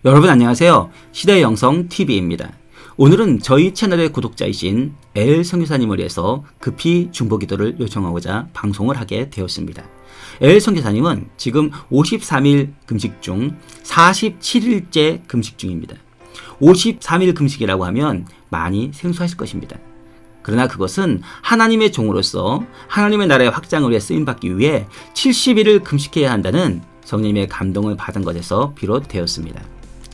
여러분 안녕하세요. 시대영성TV입니다. 오늘은 저희 채널의 구독자이신 엘 선교사님을 위해서 급히 중보기도를 요청하고자 방송을 하게 되었습니다. 엘 선교사님은 지금 53일 금식 중 47일째 금식 중입니다. 53일 금식이라고 하면 많이 생소하실 것입니다. 그러나 그것은 하나님의 종으로서 하나님의 나라의 확장을 위해 쓰임받기 위해 70일을 금식해야 한다는 성령님의 감동을 받은 것에서 비롯되었습니다.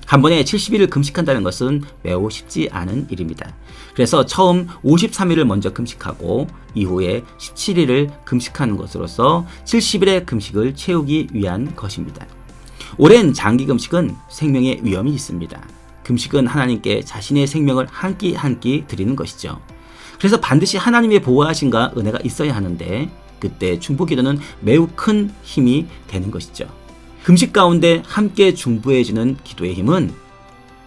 한 번에 70일을 금식한다는 것은 매우 쉽지 않은 일입니다. 그래서 처음 53일을 먼저 금식하고 이후에 17일을 금식하는 것으로서 70일의 금식을 채우기 위한 것입니다. 오랜 장기 금식은 생명의 위험이 있습니다. 금식은 하나님께 자신의 생명을 한 끼 한 끼 드리는 것이죠. 그래서 반드시 하나님의 보호하심과 은혜가 있어야 하는데 그때 중보기도는 매우 큰 힘이 되는 것이죠. 금식 가운데 함께 중보해주는 기도의 힘은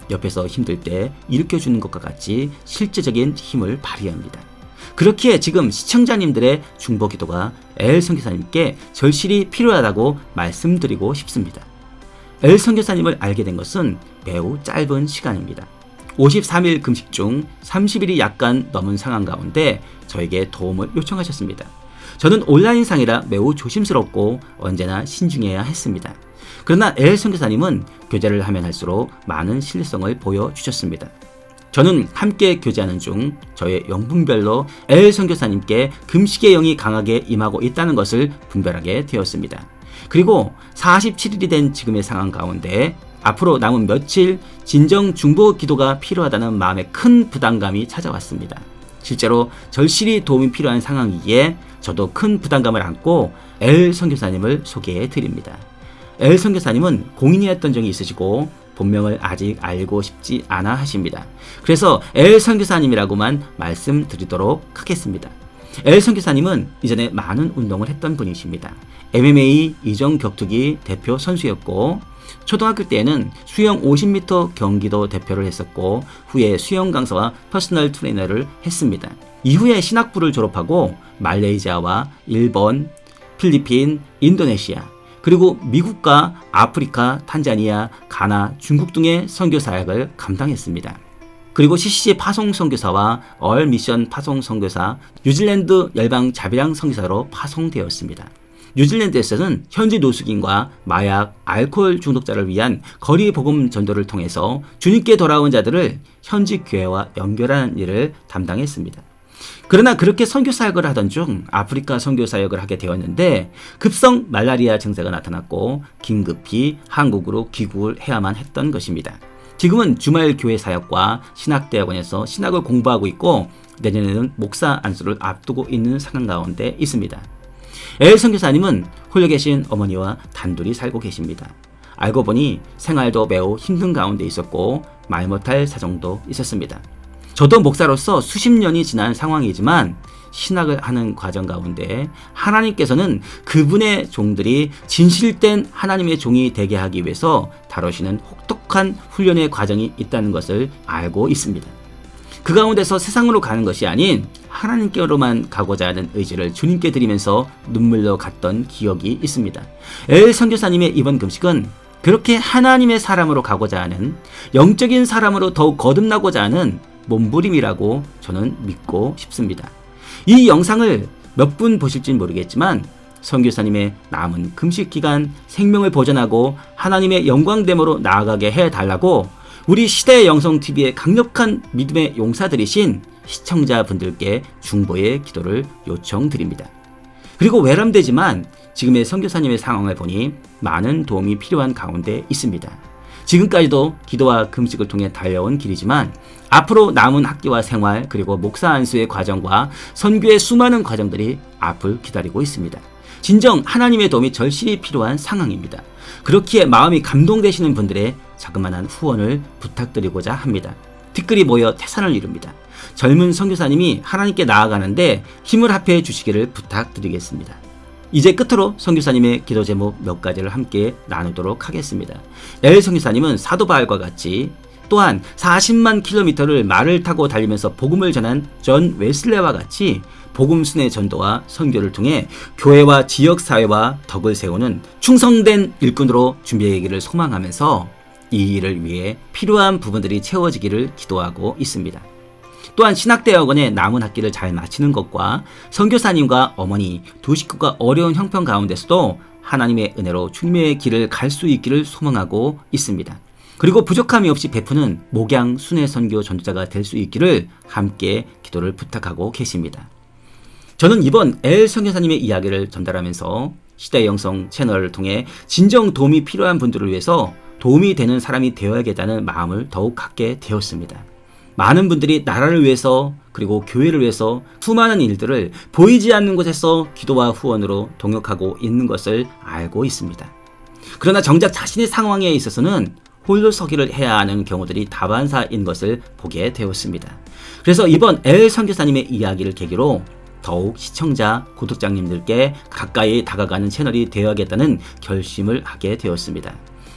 옆에서 힘들 때 일으켜주는 것과 같이 실제적인 힘을 발휘합니다. 그렇기에 지금 시청자님들의 중보기도가 엘 선교사님께 절실히 필요하다고 말씀드리고 싶습니다. 엘 선교사님을 알게 된 것은 매우 짧은 시간입니다. 53일 금식 중 30일이 약간 넘은 상황 가운데 저에게 도움을 요청하셨습니다. 저는 온라인상이라 매우 조심스럽고 언제나 신중해야 했습니다. 그러나 엘 선교사님은 교제를 하면 할수록 많은 신뢰성을 보여주셨습니다. 저는 함께 교제하는 중 저의 영분별로 엘 선교사님께 금식의 영이 강하게 임하고 있다는 것을 분별하게 되었습니다. 그리고 47일이 된 지금의 상황 가운데 앞으로 남은 며칠 진정 중보 기도가 필요하다는 마음의 큰 부담감이 찾아왔습니다. 실제로 절실히 도움이 필요한 상황이기에 저도 큰 부담감을 안고 엘 선교사님을 소개해 드립니다. 엘 선교사님은 공인이었던 적이 있으시고 본명을 아직 알고 싶지 않아 하십니다. 그래서 엘 선교사님이라고만 말씀드리도록 하겠습니다. 엘 선교사님은 이전에 많은 운동을 했던 분이십니다. MMA 이정 격투기 대표 선수였고 초등학교 때에는 수영 50m 경기도 대표를 했었고 후에 수영 강사와 퍼스널 트레이너를 했습니다. 이후에 신학부를 졸업하고 말레이시아와 일본, 필리핀, 인도네시아 그리고 미국과 아프리카, 탄자니아, 가나, 중국 등의 선교 사역을 감당했습니다. 그리고 CCC 파송 선교사와 얼 미션 파송 선교사, 뉴질랜드 열방 자비랑 선교사로 파송되었습니다. 뉴질랜드에서는 현지 노숙인과 마약, 알코올 중독자를 위한 거리 복음 전도를 통해서 주님께 돌아온 자들을 현지 교회와 연결하는 일을 담당했습니다. 그러나 그렇게 선교 사역을 하던 중 아프리카 선교 사역을 하게 되었는데 급성 말라리아 증세가 나타났고 긴급히 한국으로 귀국을 해야만 했던 것입니다. 지금은 주말 교회 사역과 신학대학원에서 신학을 공부하고 있고 내년에는 목사 안수를 앞두고 있는 상황 가운데 있습니다. 엘 선교사님은 홀려 계신 어머니와 단둘이 살고 계십니다. 알고 보니 생활도 매우 힘든 가운데 있었고 말 못할 사정도 있었습니다. 저도 목사로서 수십 년이 지난 상황이지만 신학을 하는 과정 가운데 하나님께서는 그분의 종들이 진실된 하나님의 종이 되게 하기 위해서 다루시는 혹독한 훈련의 과정이 있다는 것을 알고 있습니다. 그 가운데서 세상으로 가는 것이 아닌 하나님께로만 가고자 하는 의지를 주님께 드리면서 눈물로 갔던 기억이 있습니다. 엘 선교사님의 이번 금식은 그렇게 하나님의 사람으로 가고자 하는 영적인 사람으로 더욱 거듭나고자 하는 몸부림이라고 저는 믿고 싶습니다. 이 영상을 몇 분 보실진 모르겠지만 선교사님의 남은 금식 기간 생명을 보존하고 하나님의 영광됨으로 나아가게 해달라고 우리 시대 영성TV의 강력한 믿음의 용사들이신 시청자분들께 중보의 기도를 요청드립니다. 그리고 외람되지만 지금의 선교사님의 상황을 보니 많은 도움이 필요한 가운데 있습니다. 지금까지도 기도와 금식을 통해 달려온 길이지만 앞으로 남은 학교와 생활 그리고 목사 안수의 과정과 선교의 수많은 과정들이 앞을 기다리고 있습니다. 진정 하나님의 도움이 절실히 필요한 상황입니다. 그렇기에 마음이 감동되시는 분들의 자그마한 후원을 부탁드리고자 합니다. 티끌이 모여 태산을 이룹니다. 젊은 선교사님이 하나님께 나아가는데 힘을 합해 주시기를 부탁드리겠습니다. 이제 끝으로 선교사님의 기도 제목 몇 가지를 함께 나누도록 하겠습니다. 엘 선교사님은 사도 바울과 같이 또한 40만 킬로미터를 말을 타고 달리면서 복음을 전한 존 웨슬레와 같이 복음 순회 전도와 선교를 통해 교회와 지역사회와 덕을 세우는 충성된 일꾼으로 준비하기를 소망하면서 이 일을 위해 필요한 부분들이 채워지기를 기도하고 있습니다. 또한 신학대학원의 남은 학기를 잘 마치는 것과 선교사님과 어머니 두 식구가 어려운 형편 가운데서도 하나님의 은혜로 주님의 길을 갈 수 있기를 소망하고 있습니다. 그리고 부족함이 없이 베푸는 목양 순회 선교 전도자가 될 수 있기를 함께 기도를 부탁하고 계십니다. 저는 이번 엘 선교사님의 이야기를 전달하면서 시대의 영성 채널을 통해 진정 도움이 필요한 분들을 위해서 도움이 되는 사람이 되어야겠다는 마음을 더욱 갖게 되었습니다. 많은 분들이 나라를 위해서 그리고 교회를 위해서 수많은 일들을 보이지 않는 곳에서 기도와 후원으로 동역하고 있는 것을 알고 있습니다. 그러나 정작 자신의 상황에 있어서는 홀로 서기를 해야 하는 경우들이 다반사인 것을 보게 되었습니다. 그래서 이번 엘 선교사님의 이야기를 계기로 더욱 시청자, 구독자님들께 가까이 다가가는 채널이 되어야겠다는 결심을 하게 되었습니다.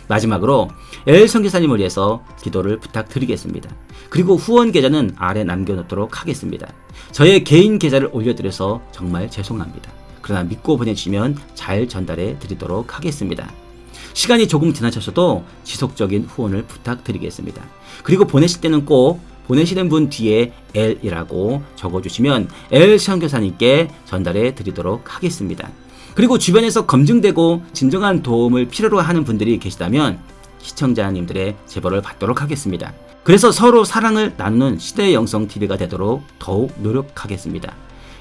마지막으로 엘 선교사님을 위해서 기도를 부탁드리겠습니다. 그리고 후원 계좌는 아래 남겨놓도록 하겠습니다. 저의 개인 계좌를 올려드려서 정말 죄송합니다. 그러나 믿고 보내주시면 잘 전달해 드리도록 하겠습니다. 시간이 조금 지나셔도 지속적인 후원을 부탁드리겠습니다. 그리고 보내실 때는 꼭 보내시는 분 뒤에 L이라고 적어주시면 L 선교사님께 전달해 드리도록 하겠습니다. 그리고 주변에서 검증되고 진정한 도움을 필요로 하는 분들이 계시다면 시청자님들의 제보를 받도록 하겠습니다. 그래서 서로 사랑을 나누는 시대의 영성TV가 되도록 더욱 노력하겠습니다.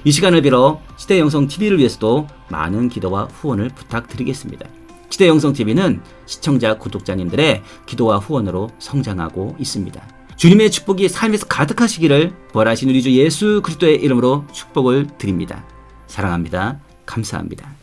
이 시간을 빌어 시대의 영성TV를 위해서도 많은 기도와 후원을 부탁드리겠습니다. 시대의 영성TV는 시청자, 구독자님들의 기도와 후원으로 성장하고 있습니다. 주님의 축복이 삶에서 가득하시기를 부활하신 우리 주 예수 그리스도의 이름으로 축복을 드립니다. 사랑합니다. 감사합니다.